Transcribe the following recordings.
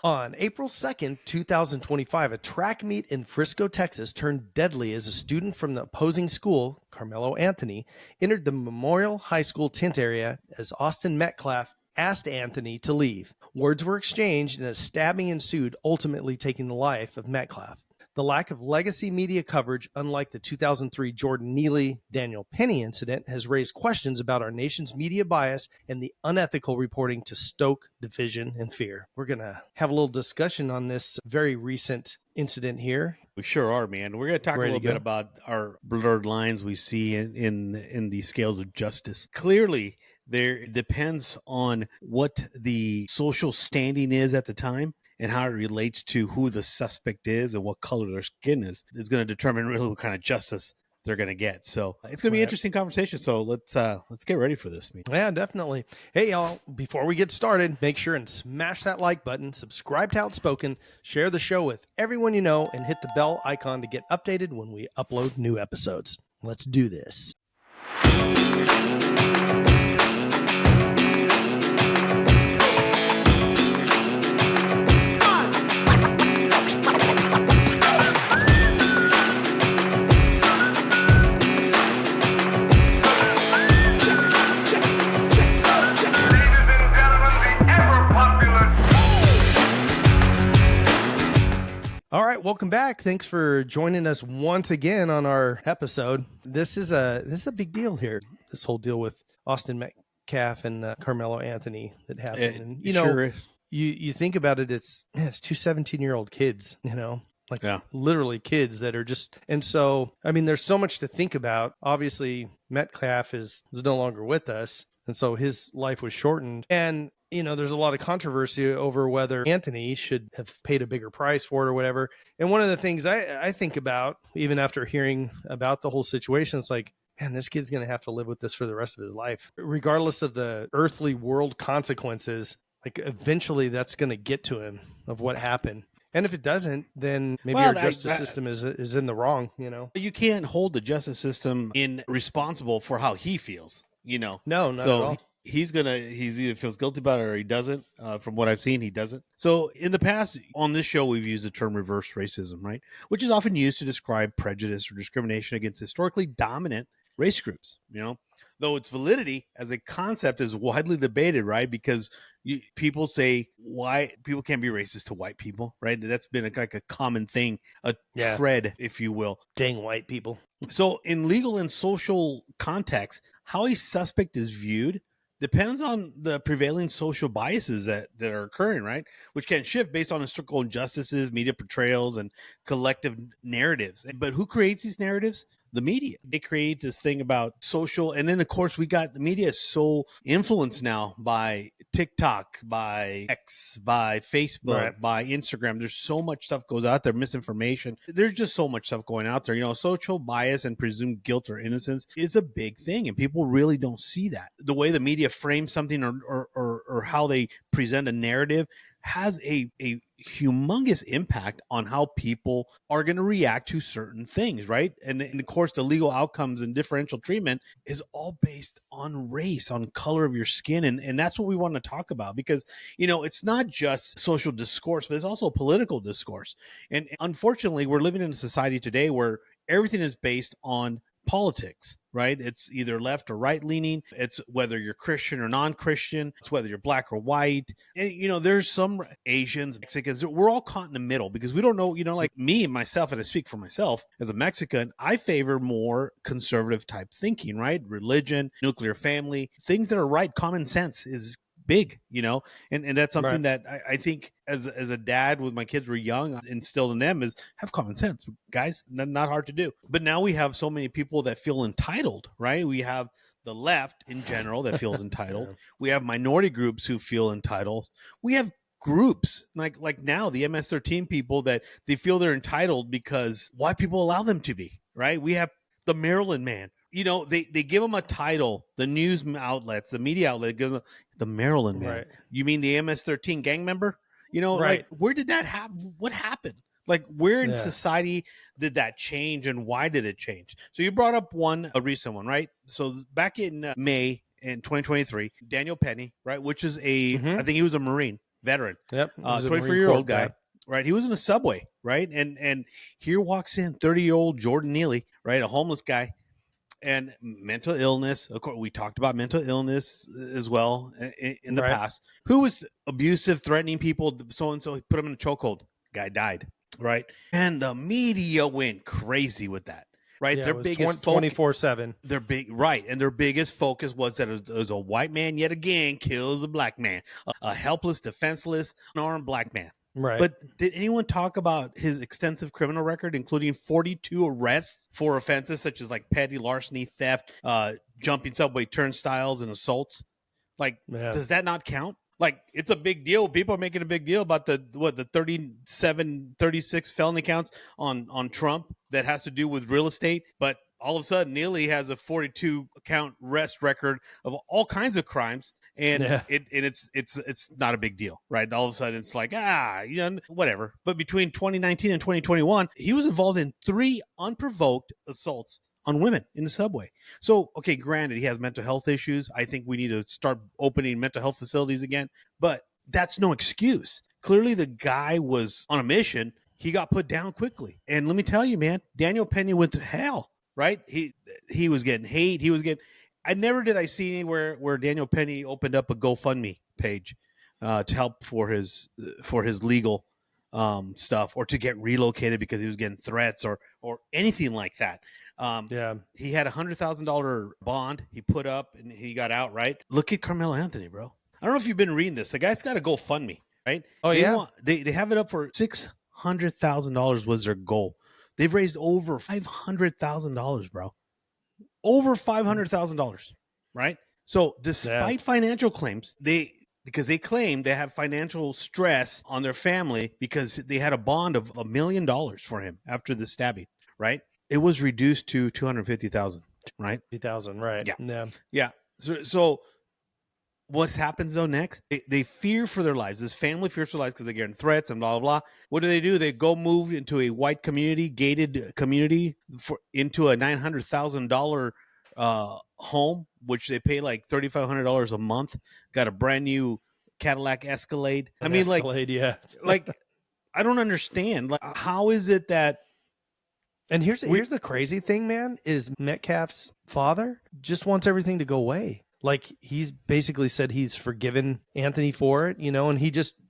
On April 2nd, 2025, a track meet in Frisco, Texas turned deadly as a student from the opposing school, Karmelo Anthony, entered the Memorial High School tent area as Austin Metcalf asked Anthony to leave. Words were exchanged and a stabbing ensued, ultimately taking the life of Metcalf. The lack of legacy media coverage, unlike the 2003 Jordan Neely, Daniel Penny incident, has raised questions about our nation's media bias and the unethical reporting to stoke division and fear. We're going to have a little discussion on this very recent incident here. We sure are, man. We're going to talk a little bit about our blurred lines we see in the scales of justice. Clearly, there depends on what the social standing is at the time and how it relates to who the suspect is and what color their skin is going to determine really what kind of justice they're going to get. So it's going to be an interesting conversation. So let's get ready for this. Yeah, definitely. Hey, y'all, before we get started, make sure and smash that like button, subscribe to Outspoken, share the show with everyone you know, and hit the bell icon to get updated when we upload new episodes. Let's do this. All right, welcome back. Thanks for joining us once again on our episode. This is a big deal here. This whole deal with Austin Metcalf and Karmelo Anthony that happened. And you know, sure you think about it, it's two 17-year-old kids, you know, like literally kids that are just, and so I mean, there's so much to think about. Obviously, Metcalf is no longer with us, and so his life was shortened. And you know, there's a lot of controversy over whether Anthony should have paid a bigger price for it or whatever. And one of the things I think about, even after hearing about the whole situation, it's like, man, this kid's going to have to live with this for the rest of his life. Regardless of the earthly world consequences, like eventually that's going to get to him of what happened. And if it doesn't, then maybe our justice system is in the wrong, you know? You can't hold the justice system responsible for how he feels, you know? No, not at all. He's either feels guilty about it or he doesn't. From what I've seen, he doesn't. So in the past, on this show, we've used the term reverse racism, right? Which is often used to describe prejudice or discrimination against historically dominant race groups, you know, though its validity as a concept is widely debated, right? Because people say why people can't be racist to white people, right? That's been like a common thing, a thread, if you will. Dang white people. So in legal and social context, how a suspect is viewed depends on the prevailing social biases that are occurring, right? Which can shift based on historical injustices, media portrayals, and collective narratives. But who creates these narratives? The media. They create this thing about social. And then, of course, we got the media is so influenced now by TikTok, by X, by Facebook, by Instagram. There's so much stuff goes out there, misinformation. There's just so much stuff going out there. You know, social bias and presumed guilt or innocence is a big thing. And people really don't see that. The way the media frames something or how they present a narrative has a humongous impact on how people are going to react to certain things, right? And of course, the legal outcomes and differential treatment is all based on race, on color of your skin. And that's what we want to talk about because, you know, it's not just social discourse, but it's also political discourse. And unfortunately, we're living in a society today where everything is based on politics, right? It's either left or right leaning. It's whether you're Christian or non-Christian. It's whether you're black or white. And, you know, there's some Asians, Mexicans, we're all caught in the middle because we don't know, you know, like me and myself, and I speak for myself as a Mexican, I favor more conservative type thinking, right? Religion, nuclear family, things that are right. Common sense is big, you know, and that's something that I think as a dad with my kids were young, instilled in them is have common sense, guys. Not hard to do. But now we have so many people that feel entitled, right? We have the left in general that feels entitled. We have minority groups who feel entitled. We have groups like now the MS-13 people that they feel they're entitled because white people allow them to be, right? We have the Maryland man. You know, they give them a title, the news outlets, the media outlet, give them the Maryland man. Right. You mean the MS-13 gang member? You know, like where did that happen? What happened? Like where in society did that change and why did it change? So you brought up a recent one, right? So back in May in 2023, Daniel Penny, right, which is I think he was a Marine, veteran. Yep. 24-year-old guy. Right. He was in a subway. Right. And here walks in 30-year-old Jordan Neely, right? A homeless guy. And mental illness. Of course, we talked about mental illness as well in the past. Who was abusive, threatening people, so and so, put him in a chokehold. Guy died, right? And the media went crazy with that, right? Yeah, their biggest 24/7. Their big and their biggest focus was that it was a white man yet again kills a black man, a helpless, defenseless, unarmed black man. Right. But did anyone talk about his extensive criminal record, including 42 arrests for offenses such as like petty larceny, theft, jumping subway turnstiles, and assaults? Like, does that not count? Like, it's a big deal. People are making a big deal about the 36 felony counts on Trump that has to do with real estate. But all of a sudden, Neely has a 42 count arrest record of all kinds of crimes. And it's not a big deal, right? All of a sudden, it's like, whatever. But between 2019 and 2021, he was involved in 3 unprovoked assaults on women in the subway. So, okay, granted, he has mental health issues. I think we need to start opening mental health facilities again. But that's no excuse. Clearly, the guy was on a mission. He got put down quickly. And let me tell you, man, Daniel Penny went to hell, right? He was getting hate. I never did I see anywhere where Daniel Penny opened up a GoFundMe page to help for his legal stuff, or to get relocated because he was getting threats or anything like that. He had $100,000 bond he put up and he got out, right? Look at Karmelo Anthony, bro. I don't know if you've been reading this. The guy's got a GoFundMe, right? Oh, they have it up for $600,000 was their goal. They've raised over $500,000, bro. Over $500,000, right? So despite financial claims, because they claim they have financial stress on their family because they had a bond of $1 million for him after the stabbing, right? It was reduced to $250,000, right? $50,000, right? Yeah. So what happens though next? They fear for their lives. This family fears for their lives because they're getting threats and blah, blah, blah. What do? They go move into a white community, gated community, into a $900,000 home, which they pay like $3,500 a month. Got a brand new Cadillac Escalade. Like I don't understand. Like, how is it that? And here's the crazy thing, man, is Metcalf's father just wants everything to go away. Like, he's basically said he's forgiven Anthony for it, and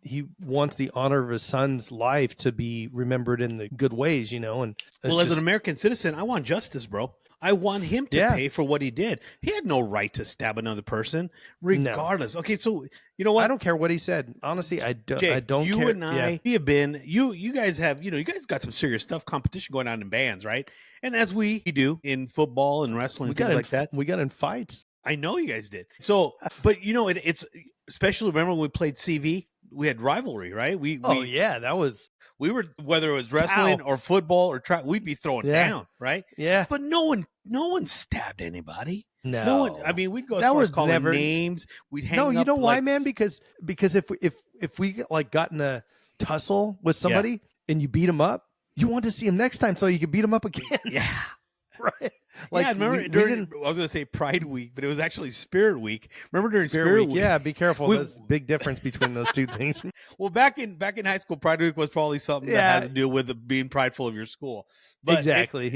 he wants the honor of his son's life to be remembered in the good ways, and as an American citizen, I want justice, bro. I want him to pay for what he did. He had no right to stab another person, regardless. No. Okay, so you know what? I don't care what he said. Honestly, I don't. Jay, I don't you care. And I, we have been. You guys have. You guys got some serious stuff, competition going on in bands, right? And as we do in football and wrestling, things like that, we got in fights. I know you guys did. So, but it's especially, remember when we played CV, we had rivalry, right? That was. We were, whether it was wrestling or football or track, we'd be throwing down, right? Yeah. But no one stabbed anybody. No one. I mean, we'd go as far as calling names. We'd hang up. No, you know why, man? Because if we like got in a tussle with somebody and you beat them up, you want to see them next time so you can beat them up again. Yeah. Right. Like, I remember I was going to say Pride Week, but it was actually Spirit Week. Remember during Spirit Week? Yeah, be careful. There's a big difference between those two things. Well, back in high school, Pride Week was probably something that had to do with being prideful of your school. But exactly.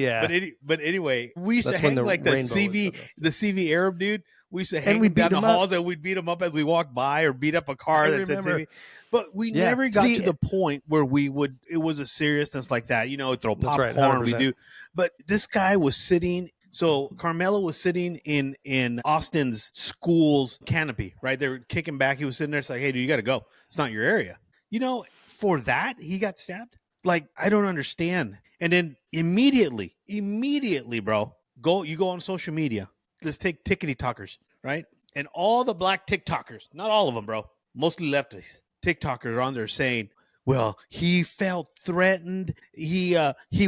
But anyway, we used to hang like the CV Arab dude. We used to hang down the halls and we'd beat him up as we walked by, or beat up a car that said CV. But we never got to the point where it was a seriousness like that. Throw popcorn. Right, we do. But this guy was sitting. So Karmelo was sitting in Austin's school's canopy, right? They were kicking back. He was sitting there. It's like, hey, dude, you got to go. It's not your area. For that, he got stabbed. Like, I don't understand. And then immediately, bro, you go on social media. Let's take tickety talkers, right? And all the black TikTokers, not all of them, bro, mostly lefties, TikTokers are on there saying, well, he felt threatened. He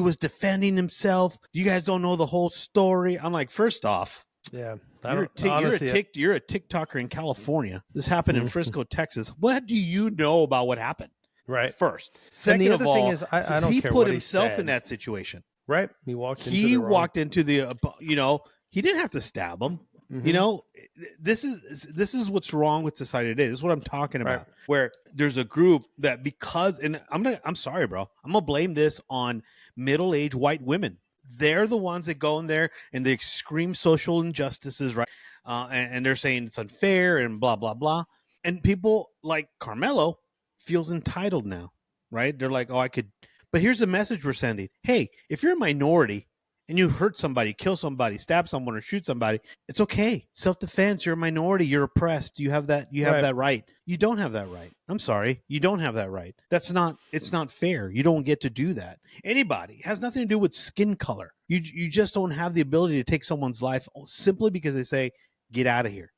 was defending himself. You guys don't know the whole story. I'm like, first off, you're a TikToker in California. This happened in Frisco, Texas. What do you know about what happened? Right. First. Second and the other of all, thing is, I don't he care put what himself he in that situation. Right. He walked into the he didn't have to stab him. this is what's wrong with society today. This is what I'm talking about. Right. Where there's a group that and I'm sorry, bro. I'm gonna blame this on middle-aged white women. They're the ones that go in there and they scream social injustices, right? And they're saying it's unfair and blah blah blah. And people like Karmelo feels entitled now, right? They're like, oh, I could. But here's the message we're sending: hey, if you're a minority and you hurt somebody, kill somebody, stab someone, or shoot somebody, it's okay. Self-defense. You're a minority. You're oppressed. You have that. You have that right. You don't have that right. I'm sorry. You don't have that right. It's not fair. You don't get to do that. Anybody. It has nothing to do with skin color. You just don't have the ability to take someone's life simply because they say, get out of here.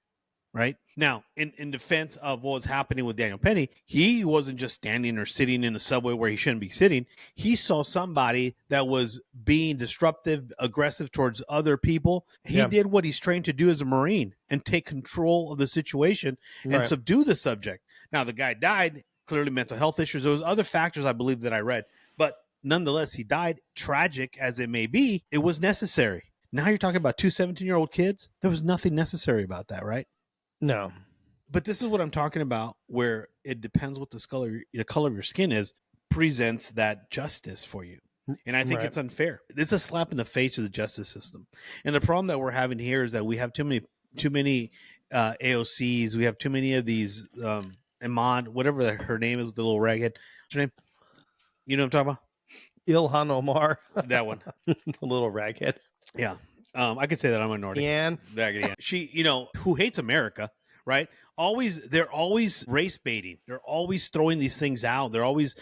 Right now, in defense of what was happening with Daniel Penny, he wasn't just standing or sitting in a subway where he shouldn't be sitting. He saw somebody that was being disruptive, aggressive towards other people. He did what he's trained to do as a Marine and take control of the situation and subdue the subject. Now, the guy died, clearly mental health issues. There was other factors, I believe, that I read. But nonetheless, he died. Tragic as it may be, it was necessary. Now you're talking about two 17-year-old kids. There was nothing necessary about that, right? No. But this is what I'm talking about, where it depends what the color of your skin is, presents that justice for you. And I think it's unfair. It's a slap in the face of the justice system. And the problem that we're having here is that we have too many AOCs. We have too many of these Iman, whatever her name is, the little raghead. What's her name? You know what I'm talking about? Ilhan Omar. That one. The little raghead. Yeah. I could say that I'm a minority. She, who hates America, right? They're always race baiting. They're always throwing these things out. They're always,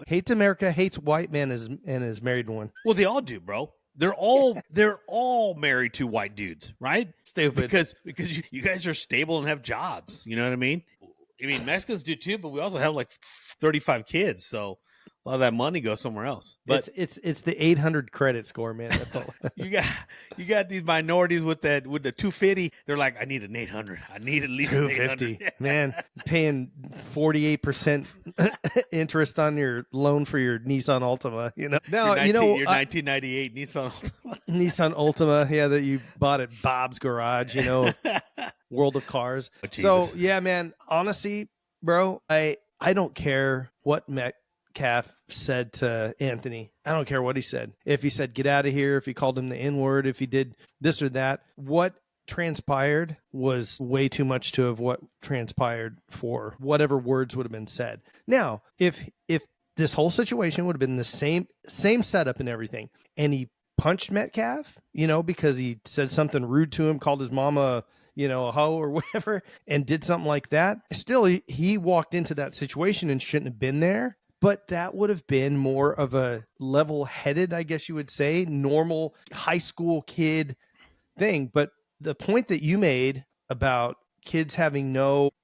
hates America, hates white men and is married one. Well, they all do, bro. They're all married to white dudes, right? Stupid. Because you guys are stable and have jobs. You know what I mean? Mexicans do too, but we also have like 35 kids. So a lot of that money goes somewhere else. But it's the 800 credit score, man. That's all. you got these minorities with the 250. They're like, I need an 800. I need at least 250. Man, paying 48% interest on your loan for your Nissan Altima. Your 1998 Nissan Altima. Nissan Altima, that you bought at Bob's Garage. World of Cars. Oh, so yeah, man. Honestly, bro, I don't care what Metcalf said to Anthony. I don't care what he said. If he said, get out of here, if he called him the N-word, if he did this or that, what transpired was way too much to have what transpired for whatever words would have been said. Now, if this whole situation would have been the same setup and everything, and he punched Metcalf, because he said something rude to him, called his mama a hoe or whatever, and did something like that, still he walked into that situation and shouldn't have been there. But that would have been more of a level-headed, I guess you would say, normal high school kid thing. But the point that you made about kids having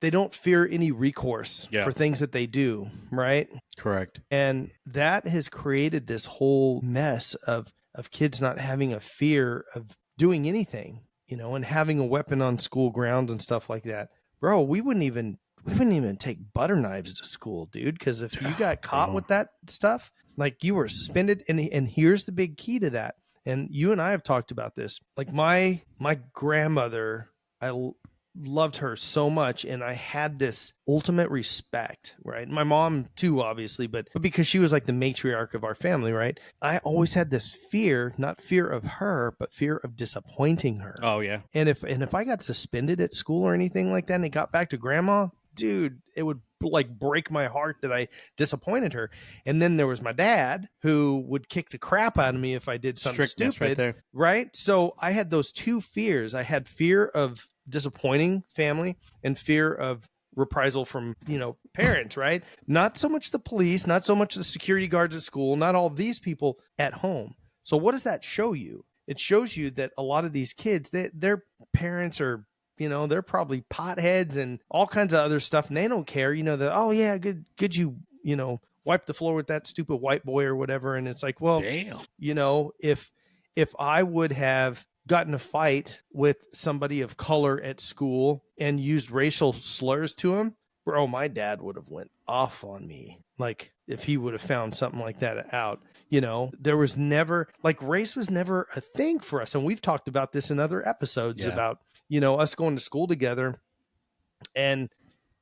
they don't fear any recourse for things that they do, right? Correct. And that has created this whole mess of kids not having a fear of doing anything, and having a weapon on school grounds and stuff like that. Bro, we wouldn't even take butter knives to school, dude, because if you got caught with that stuff, like, you were suspended. And here's the big key to that. And you and I have talked about this. Like, my grandmother, I loved her so much, and I had this ultimate respect, right? My mom too, obviously, but because she was like the matriarch of our family, right? I always had this fear, not fear of her, but fear of disappointing her. Oh yeah. And if I got suspended at school or anything like that, and it got back to grandma, dude, it would like break my heart that I disappointed her. And then there was my dad, who would kick the crap out of me if I did something stupid, right there. Right? So I had those two fears. I had fear of disappointing family and fear of reprisal from parents, right? Not so much the police, not so much the security guards at school, not all these people at home. So what does that show you? It shows you that a lot of these kids, their parents are, they're probably potheads and all kinds of other stuff, and they don't care, that, oh yeah, good you wipe the floor with that stupid white boy or whatever. And it's like, well, damn. If I would have gotten a fight with somebody of color at school and used racial slurs to him, bro, my dad would have went off on me. Like, if he would have found something like that out, there was never, like, race was never a thing for us. And we've talked about this in other episodes about, us going to school together. And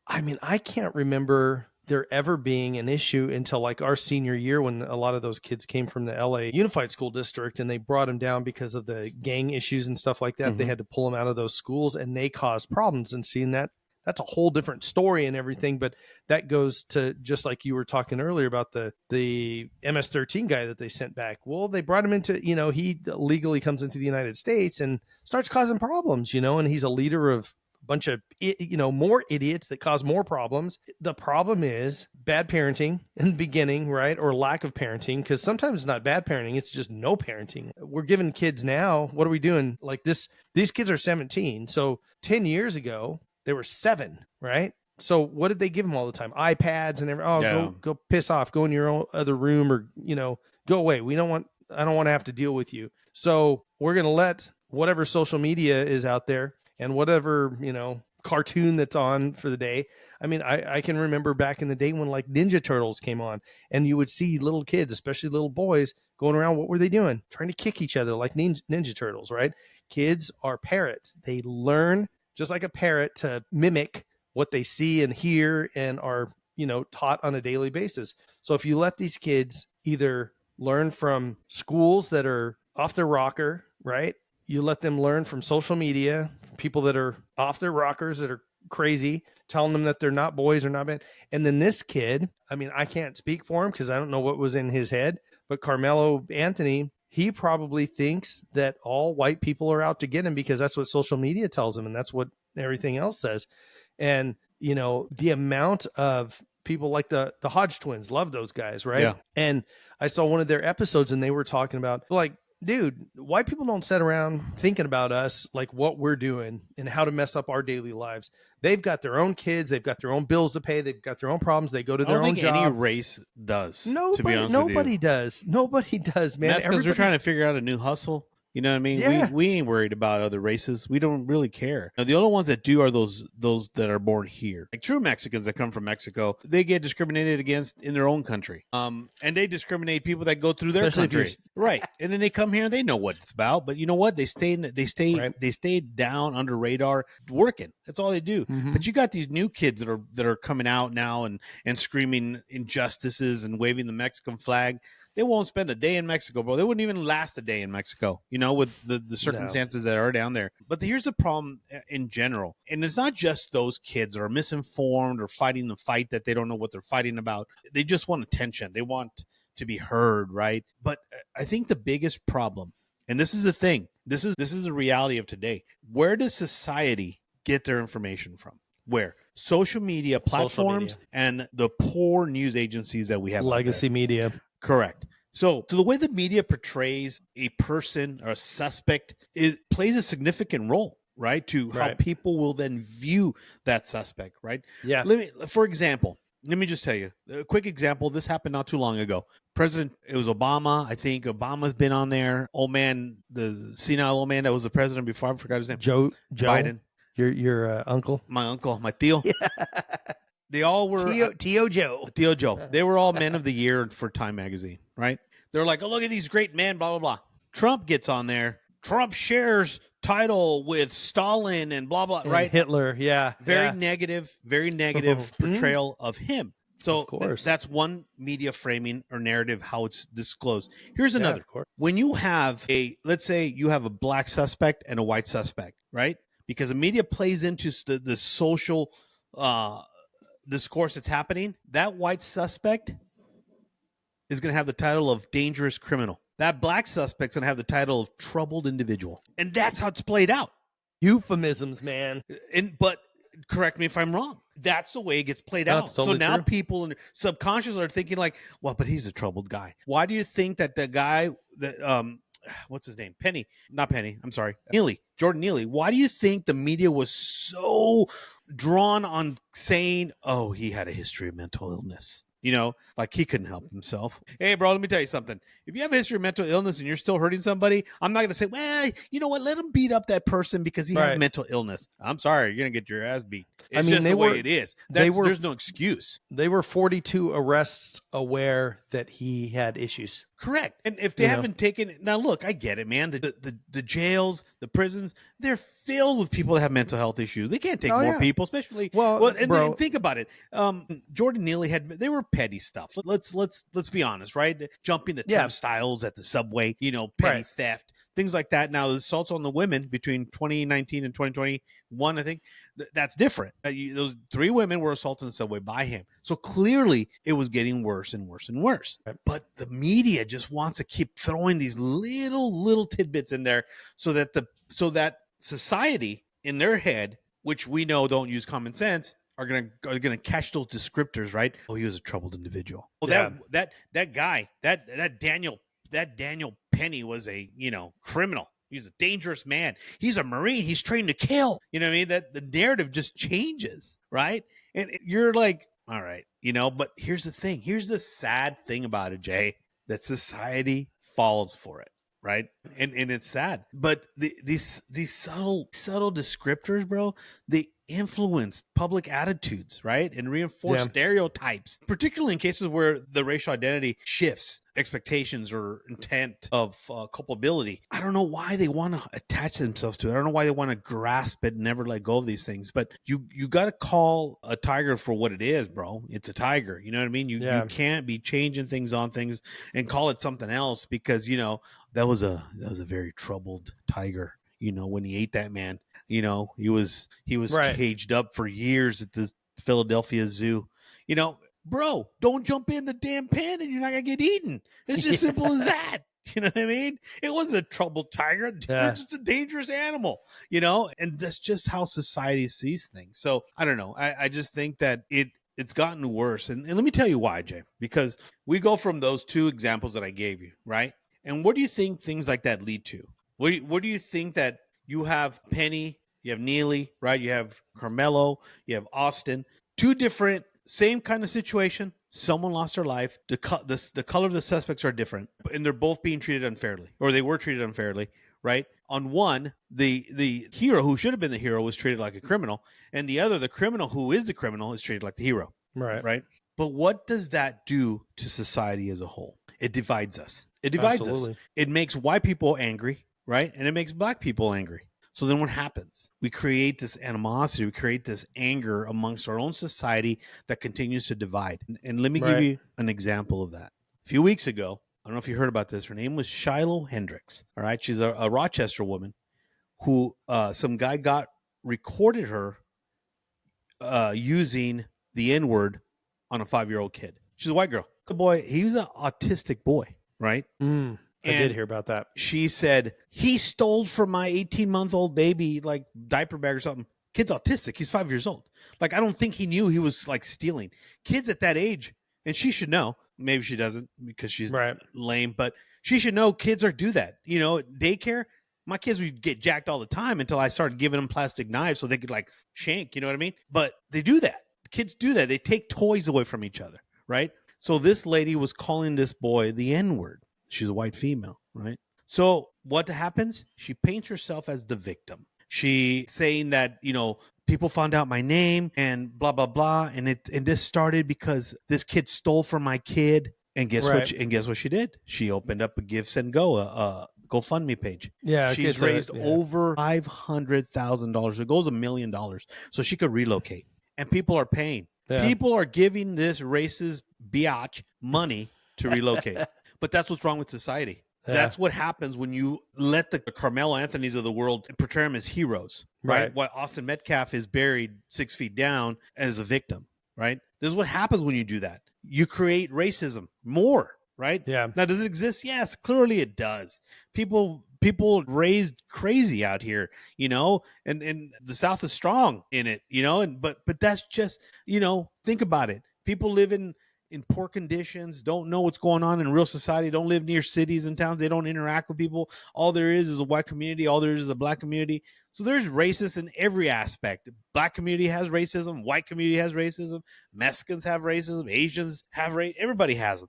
I mean, I can't remember there ever being an issue until like our senior year, when a lot of those kids came from the LA Unified School District, and they brought them down because of the gang issues and stuff like that. Mm-hmm. They had to pull them out of those schools, and they caused problems. And seeing that's a whole different story and everything. But that goes to, just like you were talking earlier about the MS-13 guy that they sent back. Well, they brought him into, he legally comes into the United States and starts causing problems, and he's a leader of bunch of more idiots that cause more problems. The problem is bad parenting in the beginning, right? Or lack of parenting, because sometimes it's not bad parenting, it's just no parenting. We're giving kids now, what are we doing? Like this, these kids are 17. So 10 years ago, they were 7, right? So what did they give them all the time? iPads and everything. Go piss off, go in your own other room, or, go away. I don't want to have to deal with you. So we're going to let whatever social media is out there and whatever, cartoon that's on for the day. I mean, I can remember back in the day when like Ninja Turtles came on, and you would see little kids, especially little boys, going around. What were they doing? Trying to kick each other like Ninja Turtles, right? Kids are parrots. They learn just like a parrot to mimic what they see and hear and are, taught on a daily basis. So if you let these kids either learn from schools that are off their rocker, right? You let them learn from social media, people that are off their rockers, that are crazy, telling them that they're not boys or not men. And then this kid, I mean, I can't speak for him because I don't know what was in his head, but Karmelo Anthony, he probably thinks that all white people are out to get him because that's what social media tells him, and that's what everything else says. And, the amount of people like the Hodge twins, love those guys, right? Yeah. And I saw one of their episodes, and they were talking about, like, dude, white people don't sit around thinking about us, like what we're doing and how to mess up our daily lives. They've got their own kids. They've got their own bills to pay. They've got their own problems. They go to their own job. Any race does. Nobody does. Nobody does, man. That's because they're trying to figure out a new hustle. You know what I mean? Yeah. We ain't worried about other races. We don't really care. Now, the only ones that do are those that are born here. Like true Mexicans that come from Mexico, they get discriminated against in their own country. And they discriminate people that go through their country. Right. And then they come here and they know what it's about. But you know what? They stay down under radar working. That's all they do. Mm-hmm. But you got these new kids that are coming out now and screaming injustices and waving the Mexican flag. They won't spend a day in Mexico, bro. They wouldn't even last a day in Mexico, with the circumstances that are down there. But here's the problem in general. And it's not just those kids that are misinformed or fighting the fight that they don't know what they're fighting about. They just want attention. They want to be heard, right? But I think the biggest problem, and this is the thing, this is the reality of today. Where does society get their information from? Where? Social media platforms and the poor news agencies that we have. Legacy media. Correct. So the way the media portrays a person or a suspect, it plays a significant role, right? To how people will then view that suspect, right? Yeah. For example, let me just tell you a quick example. This happened not too long ago. It was Obama. I think Obama's been on there. Old man, the senile old man that was the president before. I forgot his name. Joe Biden. Your uncle? My uncle, my tío. Yeah. They all were Tío Joe. Tío Joe. They were all men of the year for Time magazine, right? They're like, oh, look at these great men, blah, blah, blah. Trump gets on there. Trump shares title with Stalin and blah, blah, and right? Hitler, yeah. Very negative portrayal of him. So of course. That's one media framing or narrative, how it's disclosed. Here's another. When you have let's say you have a black suspect and a white suspect, right? Because the media plays into the social discourse that's happening, that white suspect is going to have the title of dangerous criminal. That black suspect's going to have the title of troubled individual. And that's how it's played out. Euphemisms, man. But correct me if I'm wrong. That's the way it gets played out. Totally so now people in subconscious are thinking like, well, but he's a troubled guy. Why do you think that the guy that what's his name? Neely. Jordan Neely. Why do you think the media was so drawn on saying, oh, he had a history of mental illness? like he couldn't help himself. Hey, bro, let me tell you something. If you have a history of mental illness and you're still hurting somebody, I'm not going to say, well, you know what? Let him beat up that person because he has mental illness. I'm sorry. You're going to get your ass beat. It's just the way it is. There's no excuse. They were 42 arrests aware that he had issues. Correct. And if they haven't taken it, now look, I get it, man. The jails, the prisons, they're filled with people that have mental health issues. They can't take more people, especially. And think about it. Jordan Neely they were petty stuff. Let's be honest, right? Jumping the turnstiles at the subway, petty theft, things like that. Now, the assaults on the women between 2019 and 2021, I think that's different. Those 3 women were assaulted in the subway by him. So clearly it was getting worse and worse and worse. But the media just wants to keep throwing these little tidbits in there so that society in their head, which we know don't use common sense, are gonna catch those descriptors, right? Oh, he was a troubled individual. Oh, that guy, that Daniel Penny was a criminal. He's a dangerous man. He's a Marine. He's trained to kill. You know what I mean? That the narrative just changes, right? And you're like, all right, but here's the thing. Here's the sad thing about it, Jay, that society falls for it, right? And it's sad. But these subtle descriptors, bro, they influence public attitudes, right? And reinforce stereotypes, particularly in cases where the racial identity shifts expectations or intent of culpability. I don't know why they want to attach themselves to it. I don't know why they want to grasp it and never let go of these things. But you got to call a tiger for what it is, bro. It's a tiger. You know what I mean? You can't be changing things on things and call it something else because, that was a very troubled tiger. When he ate that man, he was caged up for years at the Philadelphia Zoo. Bro, don't jump in the damn pen and you're not gonna get eaten. It's just simple as that. You know what I mean? It wasn't a troubled tiger. They're just a dangerous animal, and that's just how society sees things. So I don't know. I just think that it's gotten worse. And let me tell you why, Jay, because we go from those 2 examples that I gave you, right? And what do you think things like that lead to? What do you think that you have Penny, you have Neely, right? You have Karmelo, you have Austin, 2 different, same kind of situation. Someone lost their life. The color of the suspects are different, and they're both being treated unfairly, or they were treated unfairly, right? On one, the hero who should have been the hero was treated like a criminal, and the other, the criminal who is the criminal, is treated like the hero, right? But what does that do to society as a whole? It divides us. Us. It makes white people angry, right? And it makes black people angry. So then what happens? We create this animosity. We create this anger amongst our own society that continues to divide. And let me give you an example of that. A few weeks ago, I don't know if you heard about this. Her name was Shiloh Hendricks. All right. She's a Rochester woman who some guy recorded her using the N-word on a 5-year-old kid. She's a white girl. Good boy. He was an autistic boy, right? I did hear about that. She said, he stole from my 18-month-old baby, like diaper bag or something. Kid's autistic. He's 5 years old. Like, I don't think he knew he was like stealing. Kids at that age, and she should know. Maybe she doesn't because she's lame, but she should know kids do that. Daycare, my kids would get jacked all the time until I started giving them plastic knives so they could like shank, you know what I mean? But they do that. Kids do that. They take toys away from each other, right? So this lady was calling this boy the N-word. She's a white female, right? So what happens? She paints herself as the victim. She saying that, people found out my name and blah, blah, blah. And this started because this kid stole from my kid. And guess what she did? She opened up a Give and Go, a GoFundMe page. Yeah. She's raised over $500,000. It goes $1 million. So she could relocate. And people are paying. Yeah. People are giving this racist biatch money to relocate. But that's what's wrong with society. Yeah. That's what happens when you let the Karmelo Anthonys of the world portray them as heroes, right? While Austin Metcalf is buried 6 feet down as a victim, right? This is what happens when you do that. You create racism more, right? Yeah. Now, does it exist? Yes, clearly it does. People raised crazy out here, and the South is strong in it, but that's just, think about it. People live in in poor conditions, don't know what's going on in real society, don't live near cities and towns, they don't interact with people. All there is a white community, all there is a black community. So there's racists in every aspect. Black community has racism, white community has racism, Mexicans have racism, Asians have racism, everybody has them.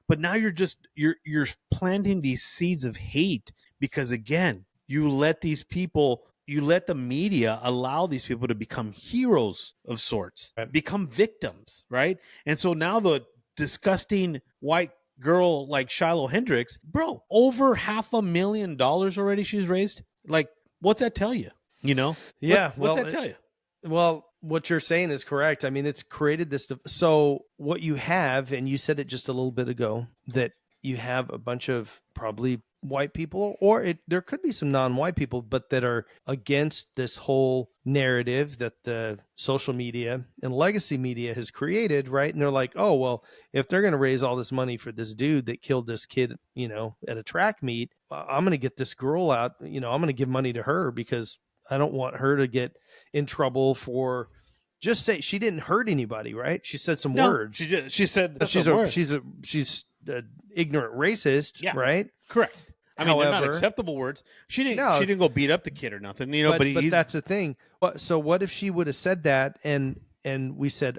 But now you're planting these seeds of hate because, again, you let the media allow these people to become heroes of sorts, become victims, right? And so now the disgusting white girl like Shiloh Hendricks, bro, over $500,000 already she's raised. Like, what's that tell you? You know? Yeah. What's that tell you? Well, what you're saying is correct. I mean, it's created this. So what you have, and you said it just a little bit ago, that you have a bunch of probably white people, or there could be some non-white people, but that are against this whole narrative that the social media and legacy media has created, right? And they're like, oh, well, if they're going to raise all this money for this dude that killed this kid, at a track meet, I'm going to get this girl out, I'm going to give money to her because I don't want her to get in trouble for just say she didn't hurt anybody, right? She said some words. She said she's an ignorant racist, right? Correct. I mean, they're not acceptable words. She didn't go beat up the kid or nothing, But that's the thing. So what if she would have said that, and we said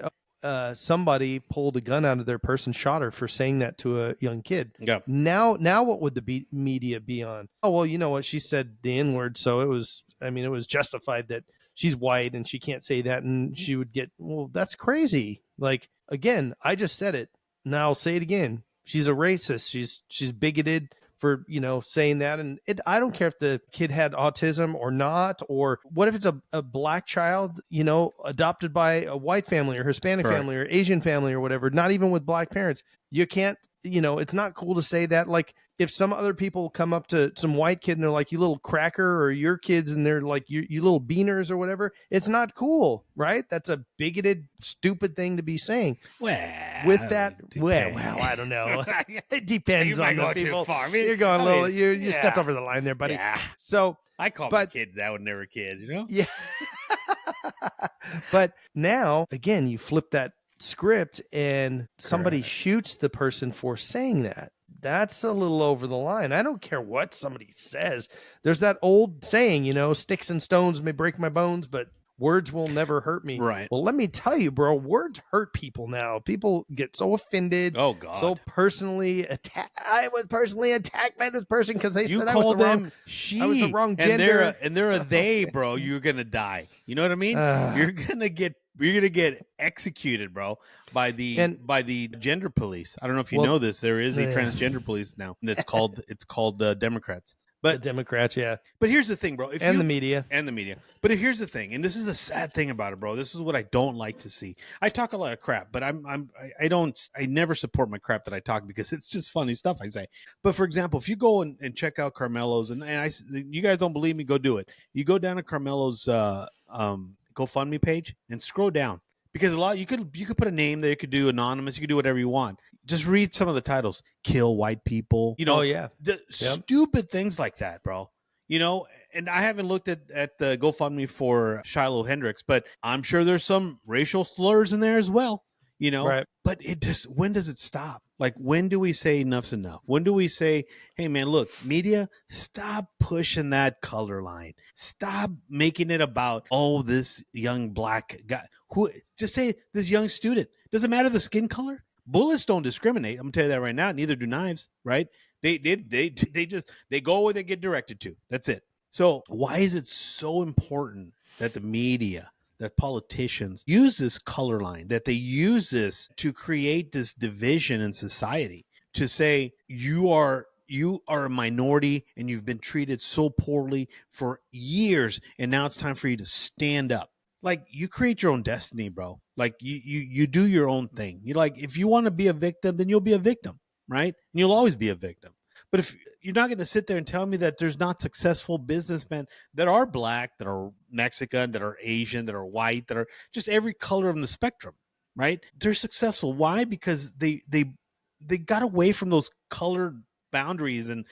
somebody pulled a gun out of their purse and shot her for saying that to a young kid? Yeah. Now what would the media be on? Oh, well, you know what? She said the N-word, so it was justified that she's white and she can't say that, and she would get, well, that's crazy. Like, again, I just said it. Now I'll say it again. She's a racist. She's bigoted for, saying that. And I don't care if the kid had autism or not, or what if it's a black child, adopted by a white family or Hispanic family or Asian family or whatever, not even with black parents. You can't, it's not cool to say that. Like, if some other people come up to some white kid and they're like, you little cracker, or your kids and they're like, you little beaners or whatever, it's not cool, right? That's a bigoted, stupid thing to be saying. Well, with that, I don't know. It depends on the people. You're going a little, you stepped over the line there, buddy. Yeah. So I call my kids that when they were kids, Yeah. But now, again, you flip that script and somebody shoots the person for saying that. That's a little over the line. I don't care what somebody says. There's that old saying, sticks and stones may break my bones, but words will never hurt me. Right. Well, let me tell you, bro, words hurt people now. People get so offended. Oh, God. So personally attacked. I was personally attacked by this person because they said I was the wrong gender. And they're a they, bro. You're going to die. You know what I mean? You're going to get executed, bro, by the gender police. I don't know if you know this. There is a transgender police now. And it's called Democrats. But the Democrats, yeah. But here's the thing, bro. The media. But here's the thing, and this is a sad thing about it, bro. This is what I don't like to see. I talk a lot of crap, but I never support my crap that I talk because it's just funny stuff I say. But for example, if you go and check out Karmelo's, and you guys don't believe me, go do it. You go down to Karmelo's GoFundMe page and scroll down. Because you could put a name there, you could do anonymous, you could do whatever you want. Just read some of the titles. Kill white people. Stupid things like that, bro. And I haven't looked at the GoFundMe for Shiloh Hendricks, but I'm sure there's some racial slurs in there as well. Right. But when does it stop? Like, when do we say enough's enough? When do we say, hey, man, look, media, stop pushing that color line. Stop making it about, this young black guy. Just say this young student. Doesn't matter the skin color. Bullets don't discriminate. I'm going to tell you that right now. Neither do knives, right? They go where they get directed to. That's it. So why is it so important that the media, that politicians use this color line, that they use this to create this division in society, to say you are a minority and you've been treated so poorly for years, and now it's time for you to stand up. Like, you create your own destiny, bro. Like, you do your own thing. You're like, if you want to be a victim, then you'll be a victim, right? And you'll always be a victim. But if you're not going to sit there and tell me that there's not successful businessmen that are black, that are Mexican, that are Asian, that are white, that are just every color of the spectrum, right? They're successful. Why? Because they got away from those colored boundaries and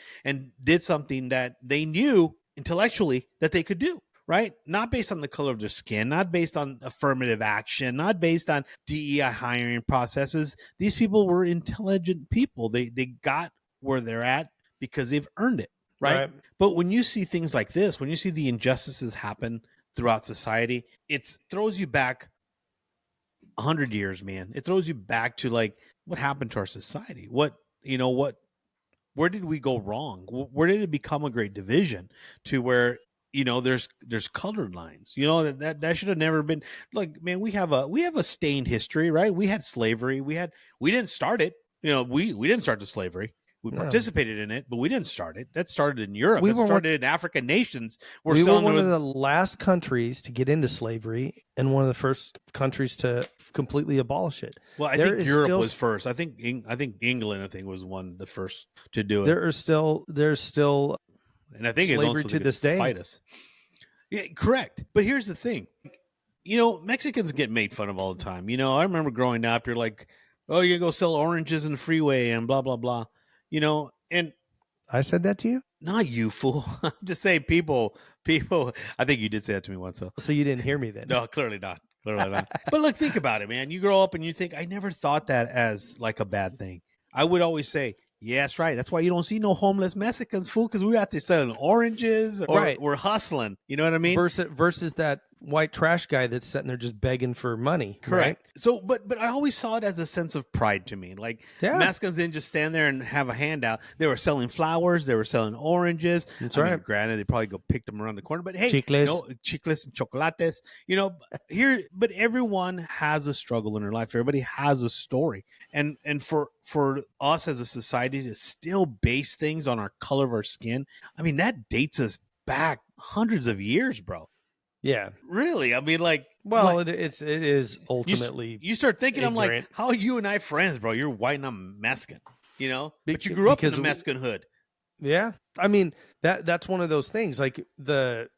did something that they knew intellectually that they could do, right? Not based on the color of their skin, not based on affirmative action, not based on DEI hiring processes. These people were intelligent people. They got where they're at because they've earned it, right? But when you see things like this, when you see the injustices happen throughout society, it throws you back 100 years, man. It throws you back to like what happened to our society. Where did we go wrong? Where did it become a great division to where there's colored lines? That should have never been. Like, man, we have a stained history, right? We had slavery. We didn't start it. We didn't start the slavery. We participated in it, but we didn't start it. That started in Europe. It started in African nations. We were one of the last countries to get into slavery and one of the first countries to completely abolish it. Well, I think Europe was first. I think England, was the first to do it. There's still, and I think slavery to this day. Fight us. Yeah, correct. But here's the thing. Mexicans get made fun of all the time. I remember growing up, you're like, oh, you go sell oranges in the freeway and blah, blah, blah. And I said that to you? Not you, fool. I'm just saying people. I think you did say that to me once, though. So you didn't hear me then? No, clearly not. But look, think about it, man. You grow up and you think, I never thought that as like a bad thing. I would always say, yeah, that's right. That's why you don't see no homeless Mexicans, fool, because we're out there selling oranges or we're hustling. You know what I mean? Versus that white trash guy that's sitting there just begging for money. Correct. Right? So, but I always saw it as a sense of pride to me. Like, Mexicans didn't just stand there and have a handout. They were selling flowers. They were selling oranges. That's right. Granted, they probably go pick them around the corner. But hey, chicles, chicles and chocolates. But everyone has a struggle in their life. Everybody has a story. And for us as a society to still base things on our color of our skin, I mean, that dates us back hundreds of years, bro. Yeah, really. I mean, like, it is ultimately. You start thinking, ignorant. I'm like, how are you and I friends, bro? You're white and I'm Mexican, but you grew up in the Mexican hood. Yeah, I mean that's one of those things. Like the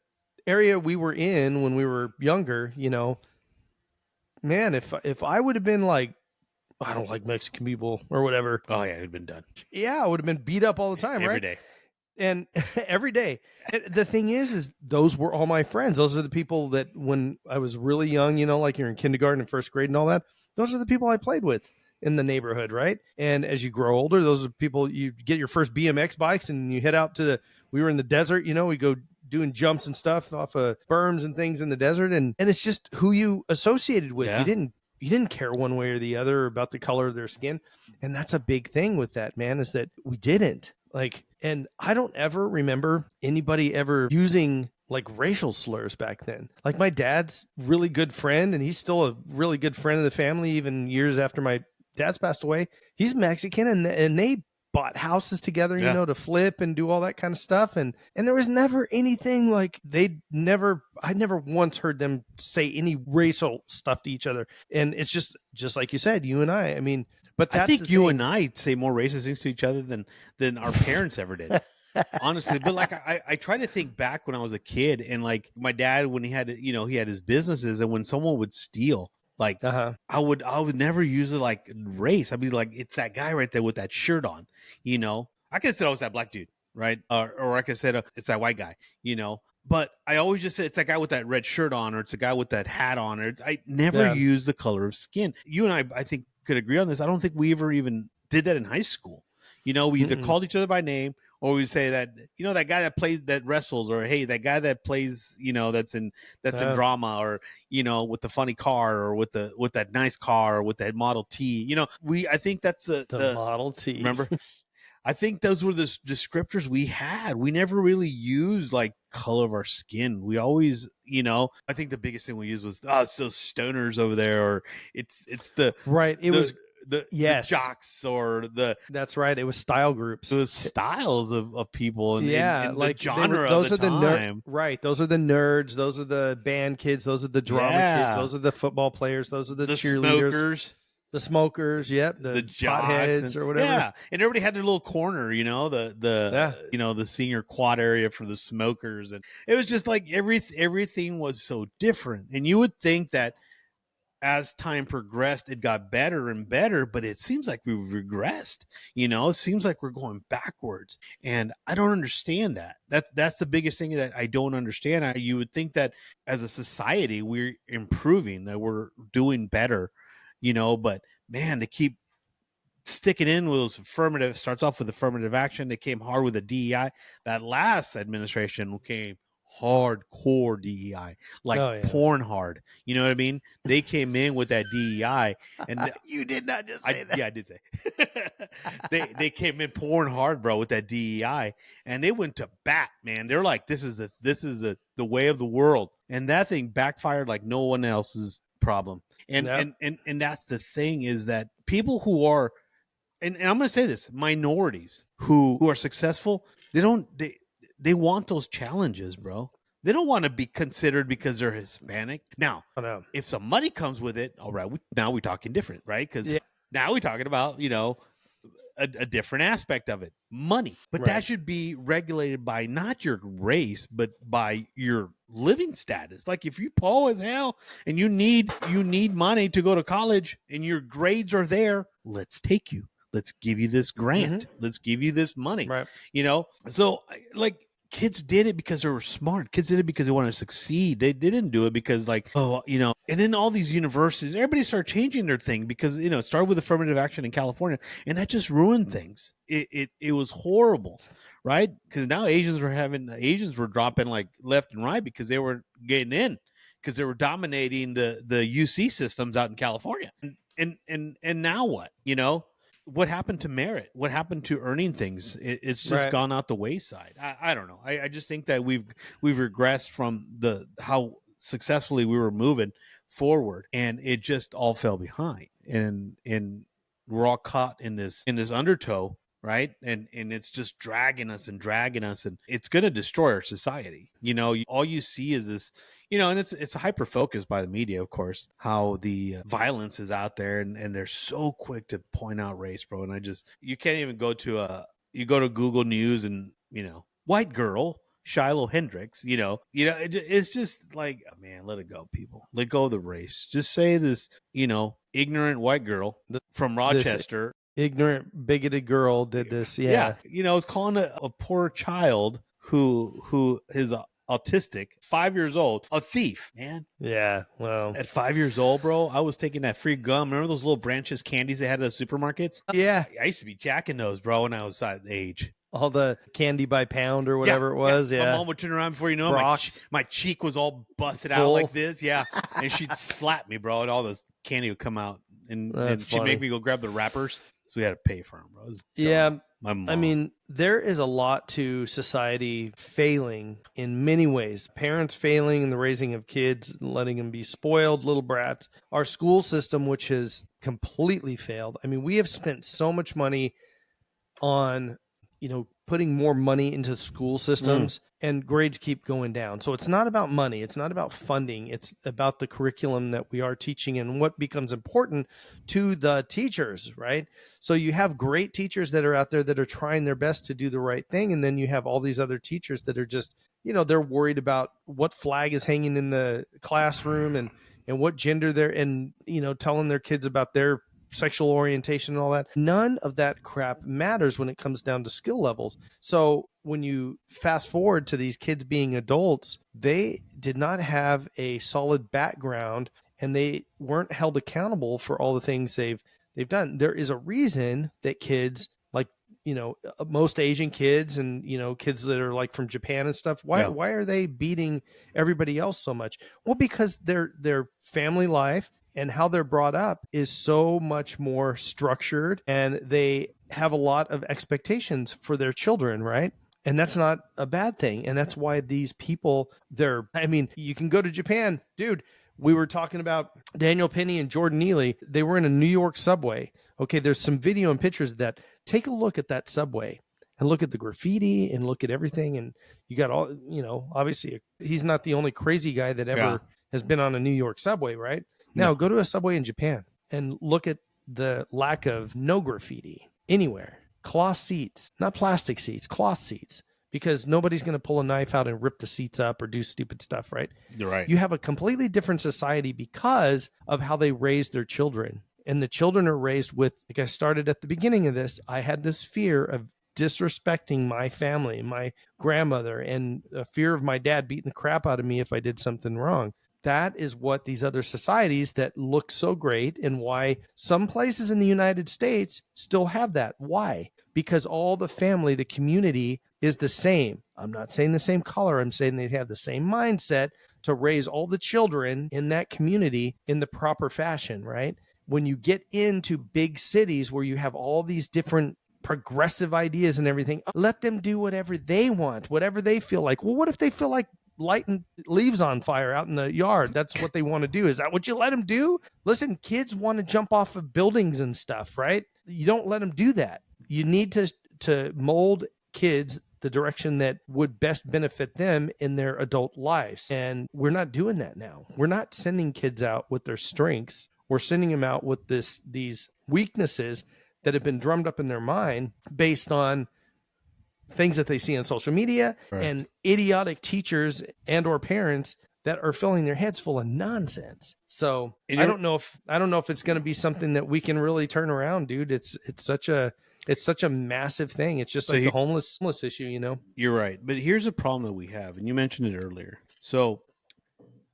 area we were in when we were younger, man, if I would have been like, I don't like Mexican people or whatever. Oh yeah, it'd been done. Yeah, I would have been beat up all the time, every right? Day. And every day. The thing is those were all my friends. Those are the people that when I was really young, like you're in kindergarten and first grade and all that, those are the people I played with in the neighborhood, right? And as you grow older, those are people, you get your first BMX bikes and you head out we were in the desert, we go doing jumps and stuff off of berms and things in the desert. And it's just who you associated with. Yeah. You didn't care one way or the other about the color of their skin. And that's a big thing with that, man, is that we didn't. And I don't ever remember anybody ever using like racial slurs back then. Like my dad's really good friend, and he's still a really good friend of the family, even years after my dad's passed away. He's Mexican, and they bought houses together, to flip and do all that kind of stuff. And there was never anything like I never once heard them say any racial stuff to each other. And it's just like you said, you and I mean, but that's I think you and I say more racist things to each other than our parents ever did. Honestly. But like I try to think back when I was a kid, and like my dad, when he had he had his businesses, and when someone would steal, like I would never use it like race. I'd be like, it's that guy right there with that shirt on. I could have said, oh, it's that black dude, right? Or I could have said, it's that white guy, But I always just say it's that guy with that red shirt on, or it's a guy with that hat on, or I never use the color of skin. You and I think, could agree on this. I don't think we ever even did that in high school. We either called each other by name, or we say that, that guy that plays, that wrestles, or hey, that guy that plays, that's in drama, or, with the funny car, or with that nice car, or with that Model T. I think that's the Model T. Remember? I think those were the descriptors we had. We never really used like color of our skin. We always, I think the biggest thing we used was, oh, it's those stoners over there, or it's the right. It was the jocks, or that's right. It was style groups. The styles of people, and and like the genre those of the time. Right. Those are the nerds. Those are the band kids. Those are the drama kids. Those are the football players. Those are the cheerleaders. Smokers. The smokers, the potheads or whatever. Yeah, and everybody had their little corner, the senior quad area for the smokers, and it was just like everything was so different. And you would think that as time progressed, it got better and better, but it seems like we've regressed. It seems like we're going backwards, and I don't understand that. That's the biggest thing that I don't understand. You would think that as a society we're improving, that we're doing better, but man, they keep sticking in with those affirmative. Starts off with affirmative action. They came hard with the DEI. That last administration came hardcore DEI, like porn hard. You know what I mean? They came in with that DEI, and you did not just say that. Yeah, I did say. they came in porn hard, bro, with that DEI, and they went to bat, man. They're like, this is the way of the world, and that thing backfired like no one else's problem. And that's the thing, is that people who are, and I'm going to say this, minorities who are successful, they want those challenges, bro. They don't want to be considered because they're Hispanic. Now, if some money comes with it, all right, now we're talking different, right? Because now we're talking about, a different aspect of it, money. But that should be regulated by not your race, but by your living status. Like if you poor as hell and you need money to go to college and your grades are there, let's take you. Let's give you this grant. Mm-hmm. Let's give you this money. Right. So like kids did it because they were smart. Kids did it because they wanted to succeed. They didn't do it because like, and then all these universities, everybody started changing their thing because, it started with affirmative action in California, and that just ruined things. It was horrible, right? Because now Asians were dropping like left and right because they were getting in, because they were dominating the UC systems out in California. And now what? What happened to merit? What happened to earning things? It's just gone out the wayside. I don't know. I just think that we've regressed from how successfully we were moving forward, and it just all fell behind. And we're all caught in this undertow, right? And it's just dragging us, and it's going to destroy our society. All you see is this. And it's hyper focused by the media, of course, how the violence is out there, and they're so quick to point out race, bro. And you can't even go to Google News and, white girl, Shiloh Hendricks, it's just like, oh, man, let it go, people. Let go of the race. Just say this, ignorant white girl from Rochester. Ignorant, bigoted girl did this. Yeah. It's calling a poor child who is autistic, 5 years old, a thief, man. Yeah, well, at 5 years old, bro, I was taking that free gum. Remember those little branches candies they had at the supermarkets? Yeah, I used to be jacking those, bro, when I was that age. All the candy by pound or whatever it was. Yeah. My mom would turn around before you know my cheek was all busted out like this. Yeah, and she'd slap me, bro, and all this candy would come out, and she'd make me go grab the wrappers. So we had to pay for them, bro. Yeah. I mean, there is a lot to society failing in many ways. Parents failing in the raising of kids, letting them be spoiled little brats. Our school system, which has completely failed. I mean, we have spent so much money on, putting more money into school systems, and grades keep going down. So it's not about money. It's not about funding. It's about the curriculum that we are teaching and what becomes important to the teachers, right? So you have great teachers that are out there that are trying their best to do the right thing. And then you have all these other teachers that are just, they're worried about what flag is hanging in the classroom and what gender they're, and, telling their kids about their sexual orientation and all that. None of that crap matters when it comes down to skill levels. So when you fast forward to these kids being adults, they did not have a solid background, and they weren't held accountable for all the things they've done. There is a reason that kids like, most Asian kids and, kids that are like from Japan and stuff, why are they beating everybody else so much? Well, because their family life and how they're brought up is so much more structured, and they have a lot of expectations for their children, right? And that's not a bad thing. And that's why these people, you can go to Japan, dude. We were talking about Daniel Penny and Jordan Neely. They were in a New York subway. Okay, there's some video and pictures of that. Take a look at that subway and look at the graffiti and look at everything. And you got all, obviously he's not the only crazy guy that ever has been on a New York subway, right? Now, go to a subway in Japan and look at the lack of no graffiti anywhere. Cloth seats, not plastic seats, cloth seats, because nobody's going to pull a knife out and rip the seats up or do stupid stuff, right? You're right. You have a completely different society because of how they raise their children. And the children are raised with, like I started at the beginning of this, I had this fear of disrespecting my family, my grandmother, and a fear of my dad beating the crap out of me if I did something wrong. That is what these other societies that look so great, and why some places in the United States still have that. Why? Because all the family, the community is the same. I'm not saying the same color. I'm saying they have the same mindset to raise all the children in that community in the proper fashion, right? When you get into big cities where you have all these different progressive ideas and everything, let them do whatever they want, whatever they feel like. Well, what if they feel like lighting leaves on fire out in the yard? That's what they want to do. Is that what you let them do? Listen, kids want to jump off of buildings and stuff, right? You don't let them do that. You need to mold kids the direction that would best benefit them in their adult lives. And we're not doing that now. We're not sending kids out with their strengths. We're sending them out with these weaknesses that have been drummed up in their mind based on things that they see on social media, right, and idiotic teachers and or parents that are filling their heads full of nonsense. So I don't know if it's going to be something that we can really turn around, dude. It's such a massive thing. It's just like the homeless issue, you know? You're right. But here's a problem that we have, and you mentioned it earlier. So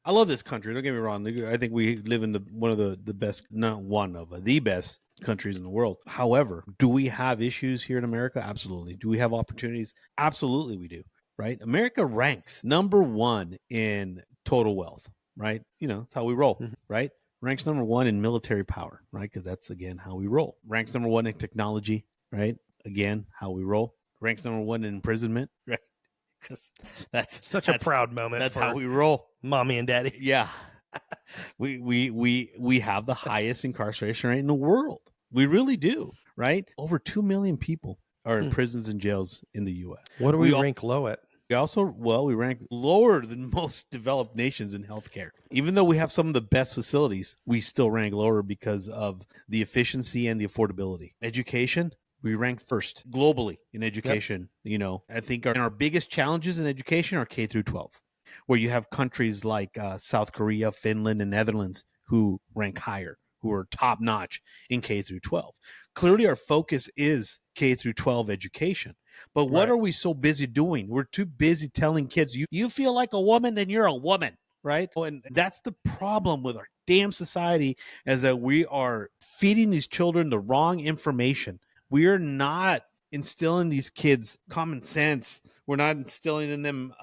I love this country. Don't get me wrong. I think we live in one of the best, not one of the best countries in the world. However, do we have issues here in America? Absolutely. Do we have opportunities? Absolutely we do, right? America ranks number 1 in total wealth, right? You know, that's how we roll, right? Ranks number 1 in military power, right? Because that's, again, how we roll. Ranks number 1 in technology, right? Again, how we roll. Ranks number 1 in imprisonment, right? Because that's a proud moment. That's how we roll, mommy and daddy. Yeah, we have the highest incarceration rate in the world. We really do, right? Over 2 million people are in prisons and jails in the U.S. What do we rank low at? We rank lower than most developed nations in healthcare. Even though we have some of the best facilities, we still rank lower because of the efficiency and the affordability. Education, we rank first globally in education. Yep. You know, I think our biggest challenges in education are K through 12, where you have countries like South Korea, Finland, and Netherlands who rank higher, who are top notch in K through 12. Clearly, our focus is K through 12 education. But what are we so busy doing? We're too busy telling kids, you feel like a woman, then you're a woman, right? And that's the problem with our damn society, is that we are feeding these children the wrong information. We are not instilling these kids common sense. We're not instilling in them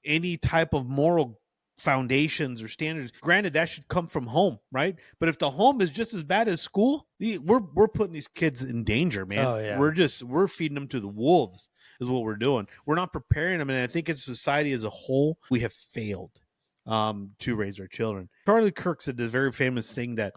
any type of moral foundations or standards. Granted, that should come from home, right? But if the home is just as bad as school, we're putting these kids in danger, man. Oh, yeah. We're feeding them to the wolves is what we're doing. We're not preparing them. And I think as a society as a whole, we have failed to raise our children. Charlie Kirk said this very famous thing that,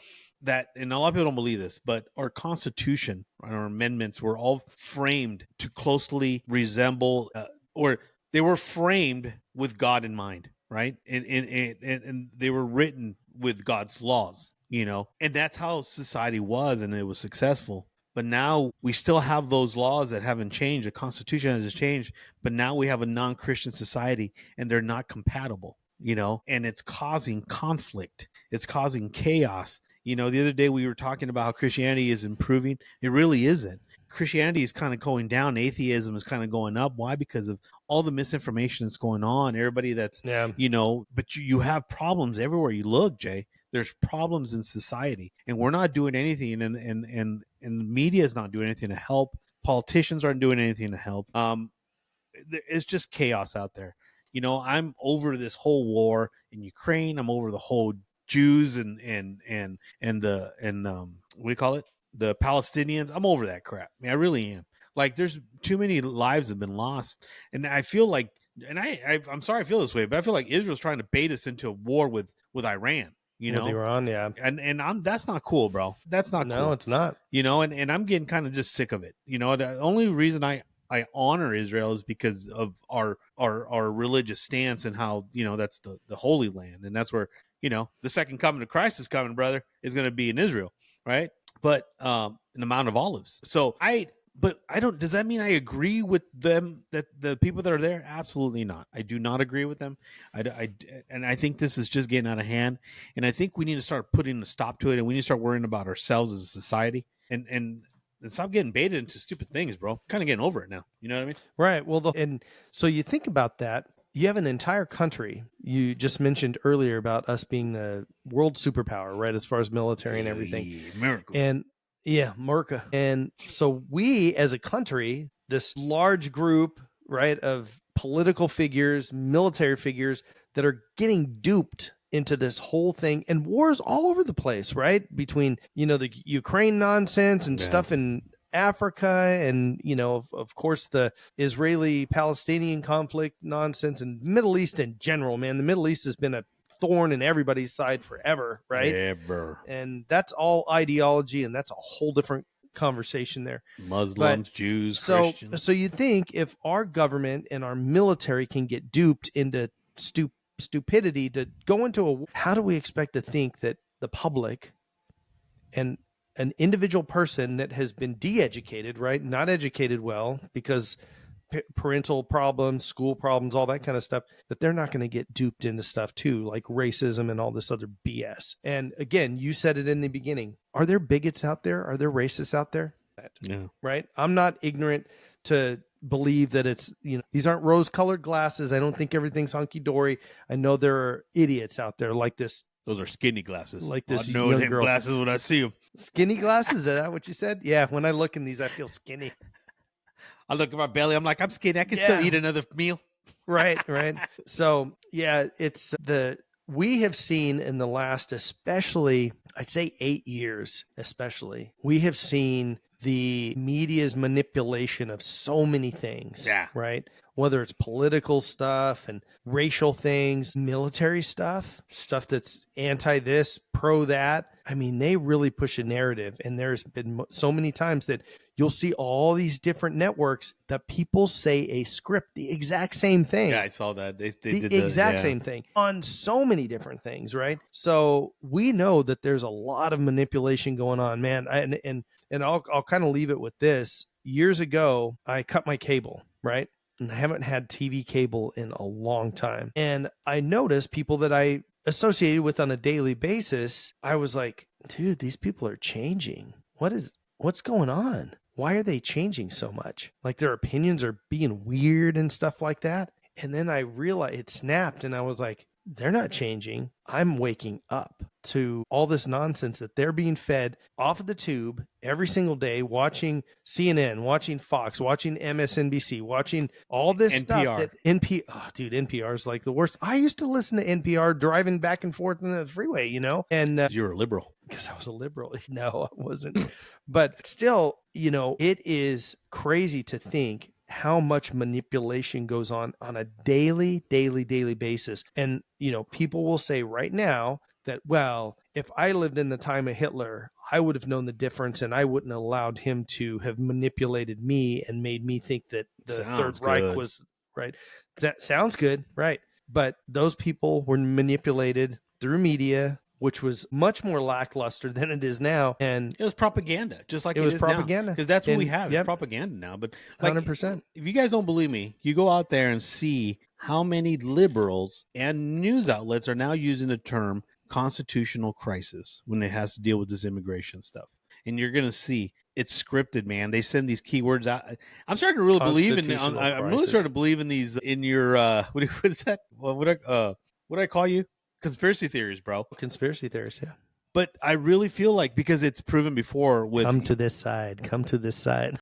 and a lot of people don't believe this, but our Constitution and our amendments were all framed to closely resemble, or they were framed with God in mind, right? And they were written with God's laws, you know, and that's how society was, and it was successful. But now we still have those laws that haven't changed. The Constitution hasn't changed, but now we have a non-Christian society, and they're not compatible, you know, and it's causing conflict. It's causing chaos. You know, the other day we were talking about how Christianity is improving. It really isn't. Christianity is kind of going down. Atheism is kind of going up. Why? Because of all the misinformation that's going on. Everybody that's, you know, but you have problems everywhere you look, Jay. There's problems in society, and we're not doing anything. And the media is not doing anything to help. Politicians aren't doing anything to help. It's just chaos out there. You know, I'm over this whole war in Ukraine. I'm over the whole Jews and what do you call it? The Palestinians. I'm over that crap. I mean, I really am. Like, there's too many lives have been lost, and I feel like, and I'm sorry I feel this way, but I feel like Israel's trying to bait us into a war with Iran. You know, with Iran, yeah, and that's not cool, bro. That's not cool. No, it's not. You know, and I'm getting kind of just sick of it. You know, the only reason I honor Israel is because of our religious stance and how, you know, that's the Holy Land, and that's where, you know, the second coming of Christ is coming, brother, is going to be in Israel, right? But in the Mount of Olives. So But does that mean I agree with them, that the people that are there? Absolutely not. I do not agree with them. And I think this is just getting out of hand. And I think we need to start putting a stop to it, and we need to start worrying about ourselves as a society and stop getting baited into stupid things, bro. Kind of getting over it now. You know what I mean? Right. Well, and so you think about that. You have an entire country. You just mentioned earlier about us being the world superpower, right? As far as military and everything. Yeah, America. And yeah, America. And so we as a country, this large group, right, of political figures, military figures that are getting duped into this whole thing, and wars all over the place, right? Between, the Ukraine nonsense and stuff in Africa, and of course the Israeli-Palestinian conflict nonsense, and Middle East in general. Man, the Middle East has been a thorn in everybody's side forever, right? Ever. And that's all ideology, and that's a whole different conversation there. Muslims, Jews, Christians. So you think if our government and our military can get duped into stupidity to go into how do we expect to think that the public and an individual person that has been de-educated, right, not educated well because parental problems, school problems, all that kind of stuff, that they're not going to get duped into stuff too, like racism and all this other BS. And again, you said it in the beginning. Are there bigots out there? Are there racists out there? Yeah. Right? I'm not ignorant to believe that it's, these aren't rose-colored glasses. I don't think everything's hunky-dory. I know there are idiots out there like this. Those are skinny glasses. Like this I know young them girl. glasses when I see them. Skinny glasses? Is that what you said? Yeah, when I look in these, I feel skinny. I look at my belly. I'm like, I'm skinny. I can still eat another meal. Right. So, yeah, we have seen in the last, especially, I'd say 8 years, especially, we have seen the media's manipulation of so many things. Yeah. Right. Whether it's political stuff and racial things, military stuff that's anti this, pro that. I mean, they really push a narrative. And there's been so many times that you'll see all these different networks that people say a script, the exact same thing. Yeah, I saw that. They the did exact same thing on so many different things, right? So we know that there's a lot of manipulation going on, man. And I'll kind of leave it with this. Years ago, I cut my cable, right? And I haven't had TV cable in a long time. And I noticed people that I associated with on a daily basis. I was like, dude, these people are changing. What's going on? Why are they changing so much? Like their opinions are being weird and stuff like that. And then I realized it snapped and I was like, they're not changing. I'm waking up to all this nonsense that they're being fed off of the tube every single day, watching CNN, watching Fox, watching MSNBC, watching all this NPR. stuff that NPR is like the worst. I used to listen to NPR driving back and forth in the freeway, and you're a liberal. Because I was a liberal. No, I wasn't. But still, it is crazy to think how much manipulation goes on a daily basis. And, people will say right now that, well, if I lived in the time of Hitler, I would have known the difference and I wouldn't have allowed him to have manipulated me and made me think that the Third Reich was right. That sounds good. Right. But those people were manipulated through media, which was much more lackluster than it is now. And it was propaganda, just like it was is propaganda. Because that's what we have. It's propaganda now. But 100%. If you guys don't believe me, you go out there and see how many liberals and news outlets are now using the term constitutional crisis when it has to deal with this immigration stuff. And you're going to see it's scripted, man. They send these keywords out. I'm starting to really believe in. I'm really starting to believe in these. In your what is that? What I call you? Conspiracy theories, bro. Conspiracy theories, yeah. But I really feel like because it's proven before with come to this side.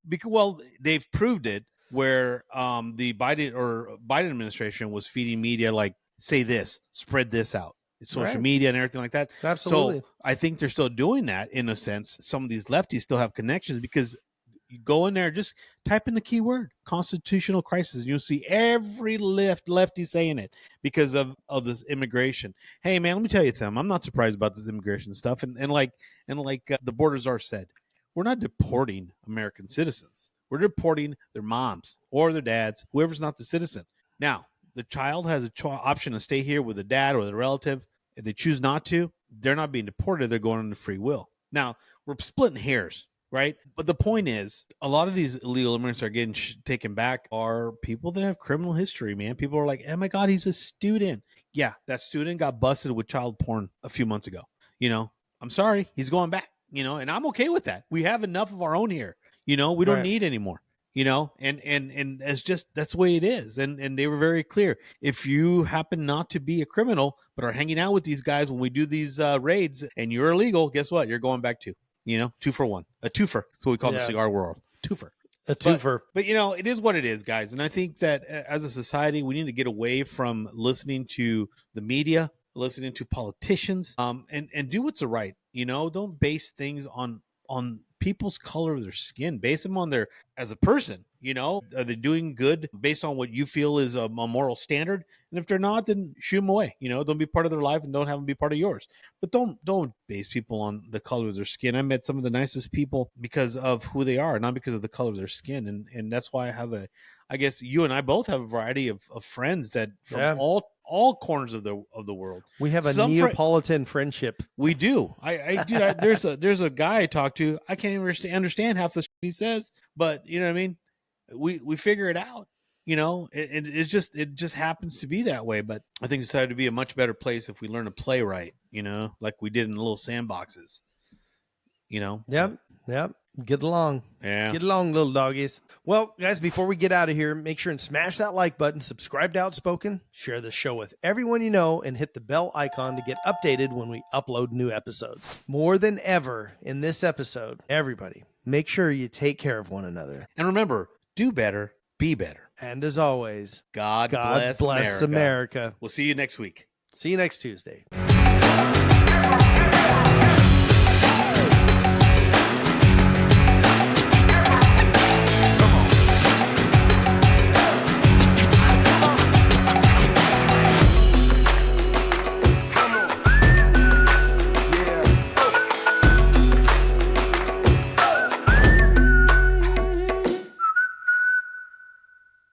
Because they've proved it where the Biden administration was feeding media like say this, spread this out. It's social media and everything like that. Absolutely. So I think they're still doing that in a sense. Some of these lefties still have connections because you go in there, just type in the keyword constitutional crisis, and you'll see every lefty saying it because of this immigration. Hey man, let me tell you something. I'm not surprised about this immigration stuff. And like the Borders Czar said, we're not deporting American citizens. We're deporting their moms or their dads, whoever's not the citizen. Now, the child has an option to stay here with the dad or the relative. If they choose not to, they're not being deported. They're going into free will. Now, we're splitting hairs. right? But the point is, a lot of these illegal immigrants are getting taken back are people that have criminal history, man. People are like, oh my God, he's a student. Yeah, that student got busted with child porn a few months ago. I'm sorry, he's going back, and I'm okay with that. We have enough of our own here. We don't need any more. And it's just, that's the way it is. And they were very clear. If you happen not to be a criminal, but are hanging out with these guys when we do these raids and you're illegal, guess what? You're going back too. 2 for 1, a twofer. That's what we call the cigar world. Twofer. A twofer. But it is what it is, guys. And I think that as a society, we need to get away from listening to the media, listening to politicians, and do what's right. Don't base things on people's color of their skin. Base them on their, as a person. Are they doing good based on what you feel is a moral standard? And if they're not, then shoot them away. Don't be part of their life and don't have them be part of yours. But don't base people on the color of their skin. I met some of the nicest people because of who they are, not because of the color of their skin. And that's why I guess you and I both have a variety of friends that from all corners of the world. We have a Neapolitan friendship. We do. There's a guy I talk to. I can't even understand half the shit he says, but you know what I mean? We figure it out. It just happens to be that way. But I think society would be a much better place if we learn to play right, like we did in the little sandboxes. Yep. Get along. Yeah. Get along, little doggies. Well, guys, before we get out of here, make sure and smash that like button, subscribe to Outspoken, share the show with everyone you know, and hit the bell icon to get updated when we upload new episodes. More than ever in this episode, everybody, make sure you take care of one another. And remember, do better, be better. And as always, God bless America. We'll see you next week. See you next Tuesday.